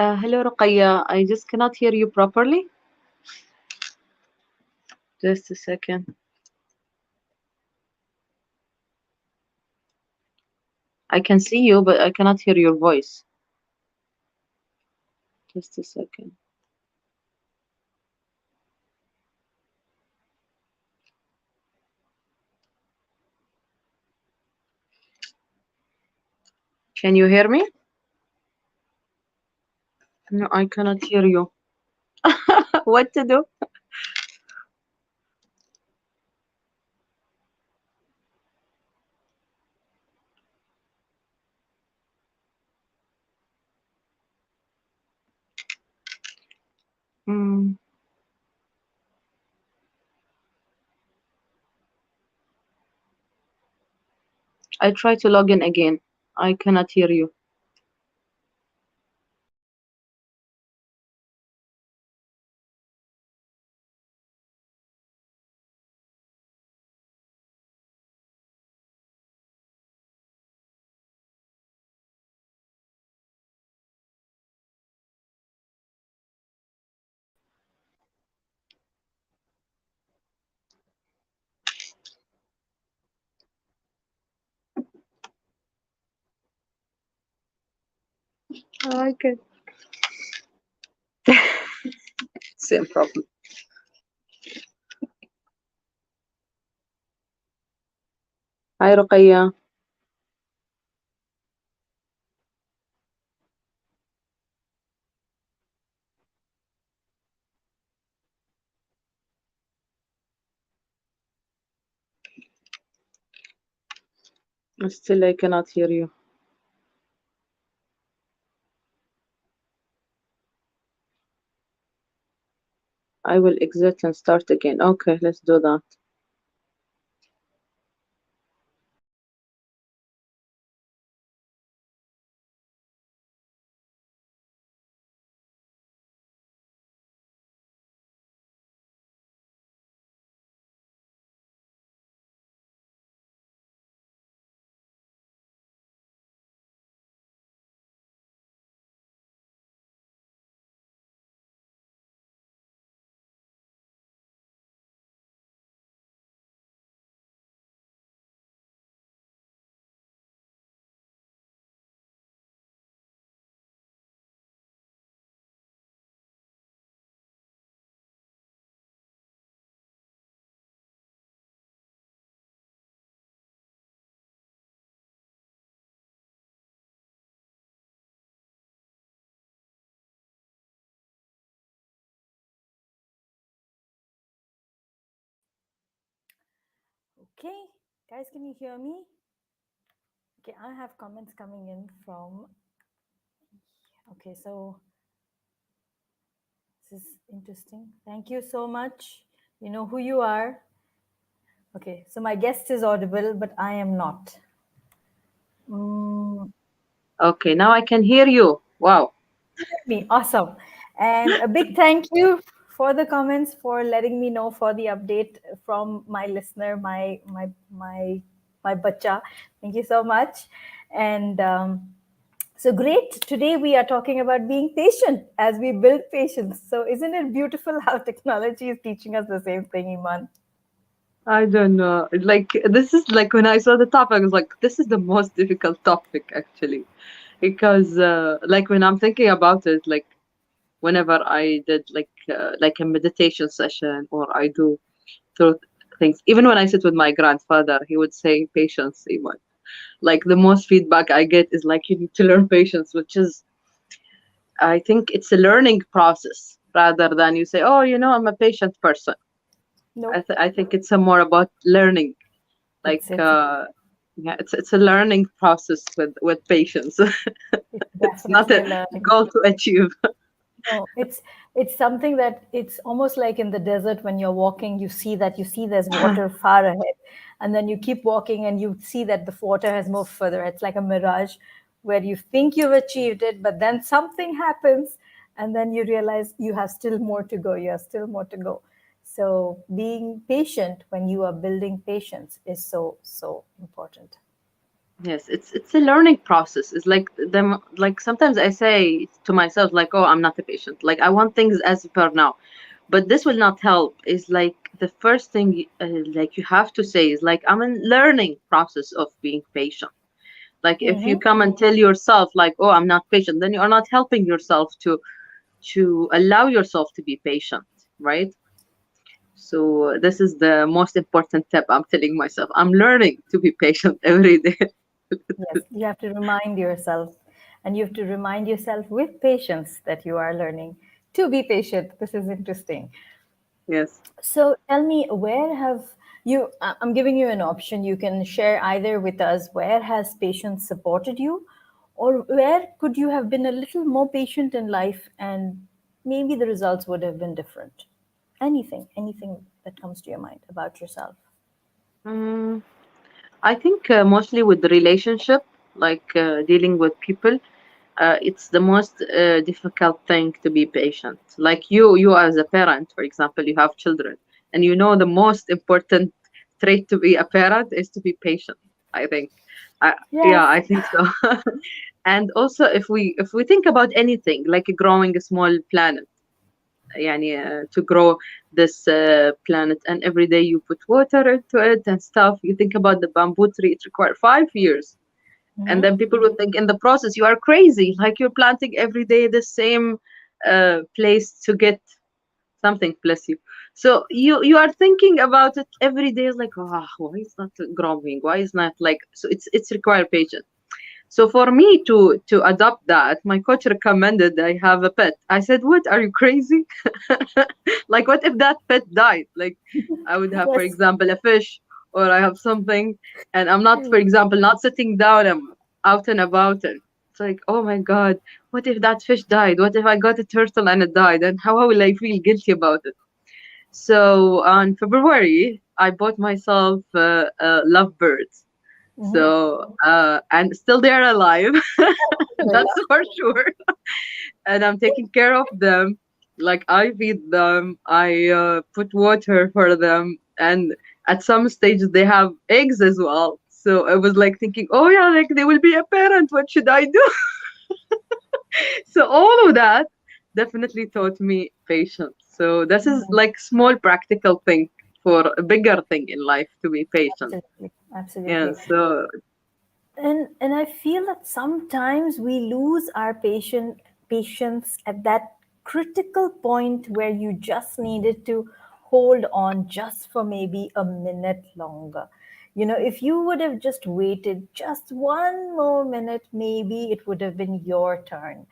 Hello, Ruqya. I just cannot hear you properly. Just a second. I can see you, but I cannot hear your voice. Just a second. Can you hear me? No, I cannot hear you. What to do? Hmm. I try to log in again. I cannot hear you. Okay. Same problem. Hi, Ruqya. Still, I cannot hear you. I will exit and start again. Okay, let's do that. Okay, guys, can you hear me? Okay, I have comments coming in from. Okay, so this is interesting. Thank you so much. You know who you are. Okay, so my guest is audible, but I am not. Mm, Okay, now I can hear you. Wow. me, awesome. And a big thank you for the comments, for letting me know, for the update from my listener, my bacha. Thank you so much. And so great. Today we are talking about being patient as we build patience. So isn't it beautiful how technology is teaching us the same thing, Iman? I don't know. Like, this is like when I saw the topic, I was like, this is the most difficult topic actually. Because like when I'm thinking about it, like whenever I did like a meditation session or I do through things, even when I sit with my grandfather, he would say patience, Iman. Like the most feedback I get is like you need to learn patience, which is I think it's a learning process rather than you say, oh, I'm a patient person. No, I think it's a more about learning. Like it's yeah, it's a learning process with patience. it's It's not definitely a a learning. goal to achieve. No, it's something that it's almost like in the desert when you're walking, you see there's water far ahead, and then you keep walking and you see that the water has moved further. It's like a mirage where you think you've achieved it, but then something happens, and then you realize you have still more to go. You have still more to go. So being patient when you are building patience is so important. Yes, it's a learning process. It's like them. Like sometimes I say to myself, like, "Oh, I'm not a patient. Like I want things as per now," but this will not help. Is like the first thing, like you have to say is like I'm in learning process of being patient. Like if you Mm-hmm. come and tell yourself like, "Oh, I'm not patient," then you are not helping yourself to allow yourself to be patient, right? So this is the most important tip I'm telling myself. I'm learning to be patient every day. Yes, you have to remind yourself, and you have to remind yourself with patience that you are learning to be patient. This is interesting. Yes. So tell me, where have you? I'm giving you an option. You can share either with us where has patience supported you, or where could you have been a little more patient in life and maybe the results would have been different. Anything that comes to your mind about yourself. Mm, I think mostly with the relationship, like dealing with people, it's the most difficult thing to be patient. Like you as a parent, for example, you have children, and you know the most important trait to be a parent is to be patient. I think, yeah, Yes. I think so. And also, if we think about anything like growing a small planet, يعني, to grow this planet, and every day you put water into it and stuff. You think about the bamboo tree; it requires 5 years, and Hmm. then people would think in the process you are crazy, like you're planting every day the same place to get something. Bless you. So you are thinking about it every day. Is like, oh, why is not growing? Why is not like? So it's require patience. So for me to adopt that, my coach recommended I have a pet. I said, "What? Are you crazy? Like, what if that pet died? Like, I would have, for Yes. example, a fish, or I have something, and I'm not, for example, not sitting down. I'm out and about, and it's like, oh my god, what if that fish died? What if I got a turtle and it died? And how will I feel guilty about it?" So on February, I bought myself lovebirds. Hmm. So and still they're alive. That's Alhamdulillah. for sure. And I'm taking care of them. Like I feed them, I put water for them, and at some stages they have eggs as well. So I was like thinking, oh yeah, like they will be a parent. What should I do? So all of that definitely taught me patience. So this is like small practical thing for a bigger thing in life to be patient. Absolutely. Yeah. Absolutely. So And I feel that sometimes we lose our patience at that critical point where you just needed to hold on just for maybe a minute longer. You know, if you would have just waited just one more minute, maybe it would have been your turn.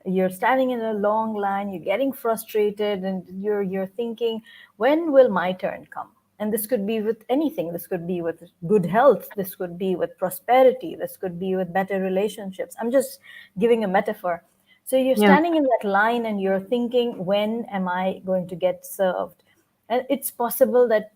You're standing in a long line, you're getting frustrated, and you're thinking, when will my turn come? And this could be with anything. This could be with good health, this could be with prosperity, this could be with better relationships. I'm just giving a metaphor. So you're yeah, standing in that line and you're thinking, when am I going to get served? And it's possible that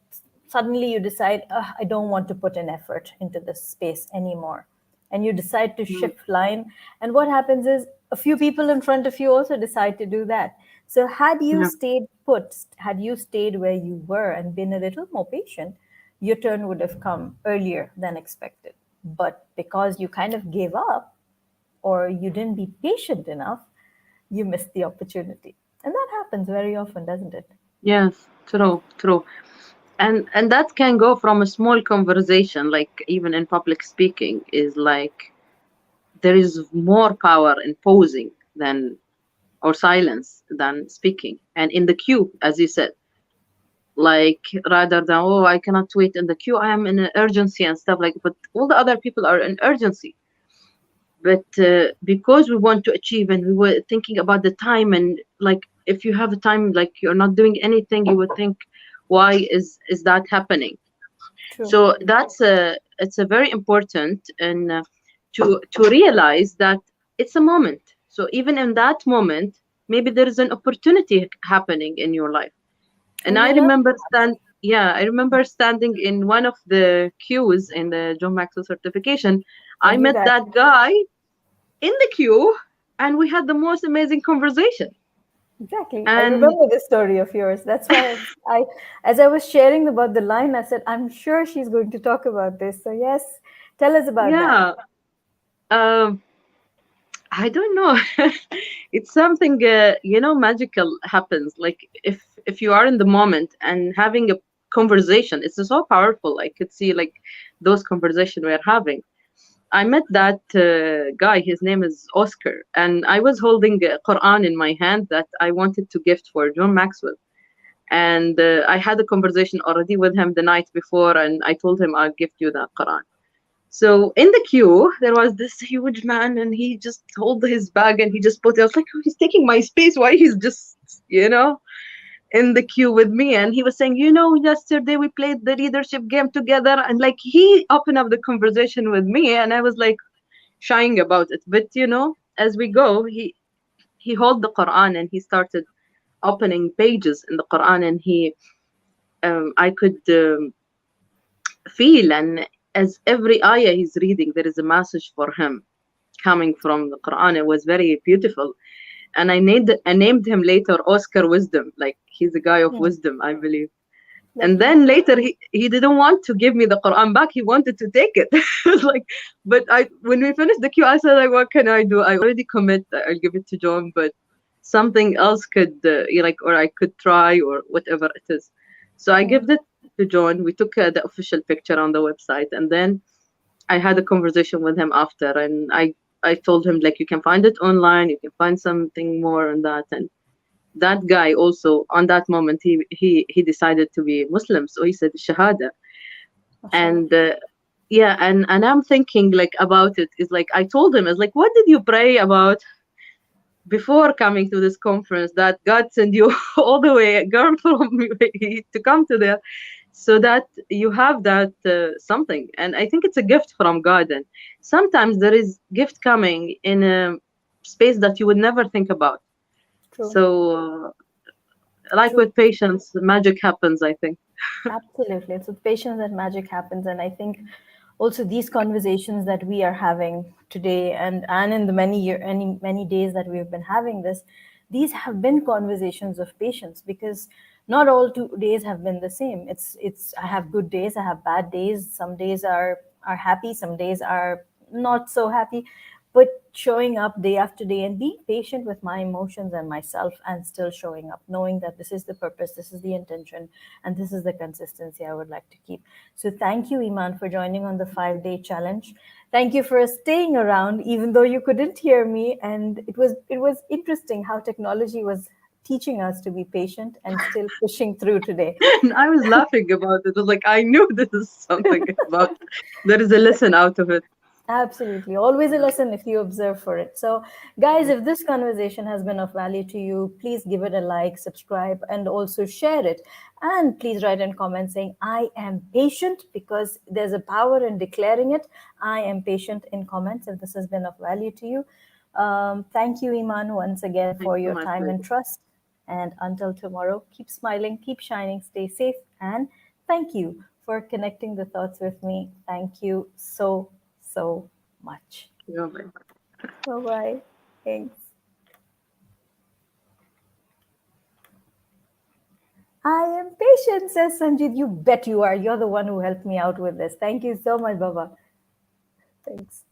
suddenly you decide, I don't want to put an effort into this space anymore, and you decide to mm, shift line. And what happens is a few people in front of you also decide to do that. So had you yeah, stayed put, had you stayed where you were and been a little more patient, your turn would have come earlier than expected. But because you kind of gave up, or you didn't be patient enough, you missed the opportunity. And that happens very often, doesn't it? yes, true, true. And that can go from a small conversation, like even in public speaking, is like there is more power in pausing than or silence than speaking. And in the queue, as you said, like rather than, oh, I cannot wait in the queue, I am in an urgency and stuff like, but all the other people are in urgency. But because we want to achieve and we were thinking about the time, and like if you have a time like you're not doing anything, you would think, why is that happening? True. So that's a it's a very important, and to realize that it's a moment. So even in that moment, maybe there is an opportunity happening in your life. And And I you learn. remember I remember standing in one of the queues in the John Maxwell certification. I I do met that. that guy in the queue, and we had the most amazing conversation. Exactly. I And remember this story of yours. That's why as I was sharing about the line, I said, I'm sure she's going to talk about this. So yes, Tell us about that. Yeah. Um, I don't know. It's something magical happens. Like if you are in the moment and having a conversation, it's so powerful. I could see like those conversation we're having. I met that guy. His name is Oscar, and I was holding a Quran in my hand that I wanted to gift for John Maxwell. And I had a conversation already with him the night before, and I told him I'll gift you that Quran. So in the queue, there was this huge man, and he just held his bag and he just put it. I was like, oh, he's taking my space. Why he's just, in the queue with me? And he was saying, yesterday we played the leadership game together, and like he opened up the conversation with me, and I was like shying about it. But as we go, he held the Quran and he started opening pages in the Quran, and I could feel, and as every ayah he's reading, there is a message for him coming from the Quran. It was very beautiful. And I named him later Oscar Wisdom. Like he's a guy of Hmm, wisdom, I believe. And lovely. then later he didn't want to give me the Quran back. He wanted to take it. It was like, but I when we finished the queue, I said like, what can I do? I already commit. I'll give it to John, but something else could or I could try or whatever it is. So I Hmm, gave it to John. We took the official picture on the website, and then I had a conversation with him after, and I told him like you can find it online, you can find something more on that. And that guy also on that moment he decided to be Muslim, so he said Shahada. mashallah. And yeah, and I'm thinking like about it is like I told him, is like, what did you pray about before coming to this conference, that God sent you all the way, a girl from UAE, to come to there, so that you have that something. And I think it's a gift from God. And sometimes there is gift coming in a space that you would never think about. True. So, like True. with patience, magic happens, I think. Absolutely. It's with patience that magic happens. And I think also these conversations that we are having today and in the many days that we've been having this, these have been conversations of patience, because not all 2 days have been the same. It's I have good days, I have bad days. Some days are happy, some days are not so happy. But showing up day after day and being patient with my emotions and myself, and still showing up, knowing that this is the purpose, this is the intention, and this is the consistency I would like to keep. So thank you, Iman, for joining on the 5 day challenge. Thank you for staying around even though you couldn't hear me. And it was interesting how technology was teaching us to be patient and still pushing through today. And I was laughing about it. I was like, I knew this is something about, there is a lesson out of it. Absolutely. Always a lesson if you observe for it. So, guys, if this conversation has been of value to you, please give it a like, subscribe, and also share it. And please write in comments saying, I am patient, because there's a power in declaring it. I am patient in comments if this has been of value to you. Thank you, Iman, once again Thank for you, your my time and pleasure. trust. And until tomorrow, keep smiling, keep shining, stay safe, and thank you for connecting the thoughts with me. Thank you so much. You're welcome. Bye bye. Thanks. I am patient, says Sanjit. You bet you are. You're the one who helped me out with this. Thank you so much, Baba. Thanks.